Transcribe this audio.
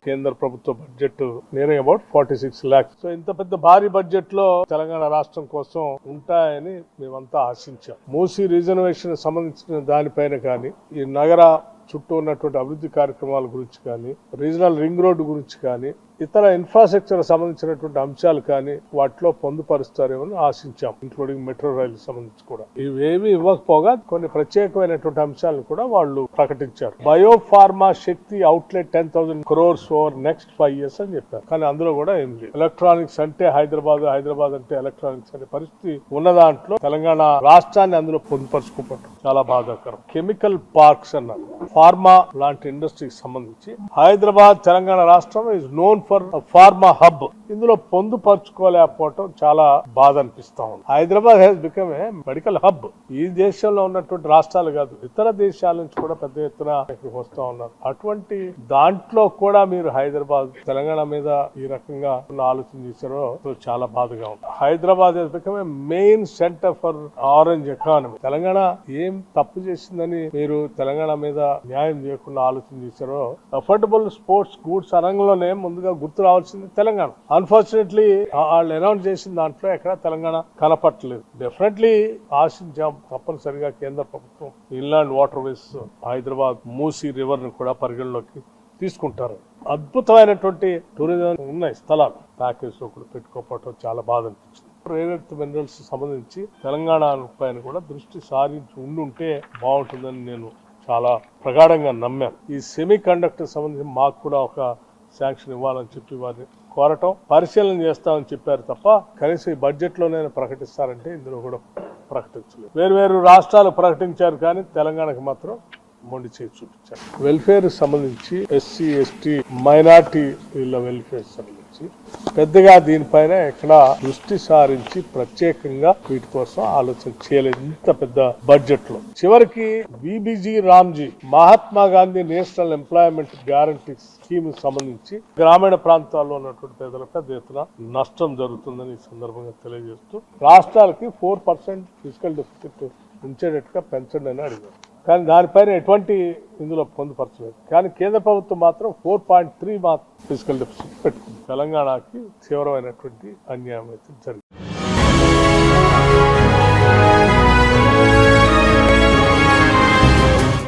కేంద్ర ప్రభుత్వ budget near about 46 lakhs. So ఇంత పెద్ద భారీ బడ్జెట్ లో తెలంగాణ రాష్ట్రం కోసం ఉంటాయని మేమంతా ఆశించాం. మూసీ రిజర్వేషన్ సంబంధించిన దానిపైన కానీ, ఈ నగర చుట్టూ ఉన్నటువంటి అభివృద్ధి కార్యక్రమాల గురించి కానీ, రీజనల్ రింగ్ రోడ్డు గురించి కానీ, ఇతర ఇన్ఫ్రాస్ట్రక్చర్ సంబంధించినటువంటి అంశాలు కానీ వాటిలో పొందుపరుస్తారేమని ఆశించాం, ఇంక్లూడింగ్ మెట్రో రైలు సంబంధించి కూడా. ఇవేమి ఇవ్వకపోగా కొన్ని ప్రత్యేకమైనటువంటి అంశాలను కూడా వాళ్ళు ప్రకటించారు. Biopharma Shakti outlet 10,000 crores over next 5 years అని చెప్పారు. కానీ అందులో కూడా ఏం లేదు. ఎలక్ట్రానిక్స్ అంటే హైదరాబాద్ అంటే ఎలక్ట్రానిక్స్ అనే పరిస్థితి ఉన్న దాంట్లో తెలంగాణ రాష్ట్రాన్ని అందులో పొందుపరుచుకోవడం చాలా బాధాకరం. కెమికల్ పార్క్స్ అన్నారు, ఫార్మా లాంటి ఇండస్ట్రీకి సంబంధించి హైదరాబాద్ తెలంగాణ రాష్ట్రం is known for pharma hub. ఇందులో పొందుపరుచుకోలేకపోవటం చాలా బాధ అనిపిస్తా ఉంది. Hyderabad has become a medical hub. ఈ దేశంలో ఉన్నటువంటి రాష్ట్రాలు కాదు, ఇతర దేశాల నుంచి కూడా పెద్ద ఎత్తున ఇక్కడికి వస్తూ ఉన్నారు. అటువంటి దాంట్లో కూడా మీరు హైదరాబాద్ తెలంగాణ మీద ఈ రకంగా ఆలోచన చేశారో చాలా బాధగా ఉంది. Hyderabad has become a main centre for orange economy. Telangana ఏం తప్పు చేసిందని మీరు తెలంగాణ మీద న్యాయం చేయకుండా ఆలోచన చేశారో, అఫోర్డబుల్ స్పోర్ట్స్ గూడ్స్ రంగంలోనే ముందుగా గుర్తు రావాల్సింది తెలంగాణ. అన్ఫార్చునేట్లీ వాళ్ళు అనౌన్స్ చేసిన దాంట్లో ఎక్కడ తెలంగాణ కనపట్టలేదు. డెఫినెట్లీ ఆశించాం తప్పనిసరిగా కేంద్ర ప్రభుత్వం inland water ways Hyderabad Musi river ను కూడా పరిగణలోకి తీసుకుంటారు. అద్భుతమైనటువంటి టూరిజం ఉన్నాయి స్థలాలు, ప్యాకేజ్ లో కూడా పెట్టుకోకపోవడం చాలా బాధ అనిపించింది. రేర్ ఎర్త్ మినరల్స్ సంబంధించి తెలంగాణ పైన కూడా దృష్టి సారించి ఉండుంటే బాగుంటుందని నేను చాలా ప్రగాఢంగా నమ్మాను. ఈ సెమీ కండక్టర్ సంబంధించి మాకు కూడా ఒక శాంక్షన్ ఇవ్వాలని చెప్పి వారిని కోరటం, పరిశీలన చేస్తామని చెప్పారు తప్ప కనీసం ఈ బడ్జెట్ లోనే ప్రకటిస్తారంటే ఇందులో కూడా ప్రకటించలేదు. వేరు రాష్ట్రాలు ప్రకటించారు కానీ తెలంగాణకు మాత్రం మొండి చేసి చూపించారు. వెల్ఫేర్ సంబంధించి ఎస్సీ ఎస్టీ మైనార్టీ వీళ్ళ వెల్ఫేర్ సంబంధించి పెద్దగా దీనిపైన ఎక్కడ దృష్టి సారించి ప్రత్యేకంగా వీటి కోసం ఆలోచన చేయలేదు ఇంత పెద్ద బడ్జెట్ లో. చివరికి VBG Ramji Mahatma Gandhi national employment guarantee scheme సంబంధించి గ్రామీణ ప్రాంతాల్లో ఉన్నటువంటి పేదలకు పెద్ద ఎత్తున నష్టం జరుగుతుందని ఈ సందర్భంగా తెలియజేస్తూ రాష్ట్రాలకి 4% ఫిజికల్ డెఫిసిట్ ఉంచేటట్టుగా పెంచండి అని అడిగారు. కానీ దానిపైన ఎటువంటి ఇందులో పొందుపరచలేదు. కానీ కేంద్ర ప్రభుత్వం మాత్రం 4.3 ఫిజికల్ డెఫిసిట్ పెట్టుకుంది. తెలంగాణకి తీవ్రమైనటువంటి అన్యాయం అయితే జరిగింది.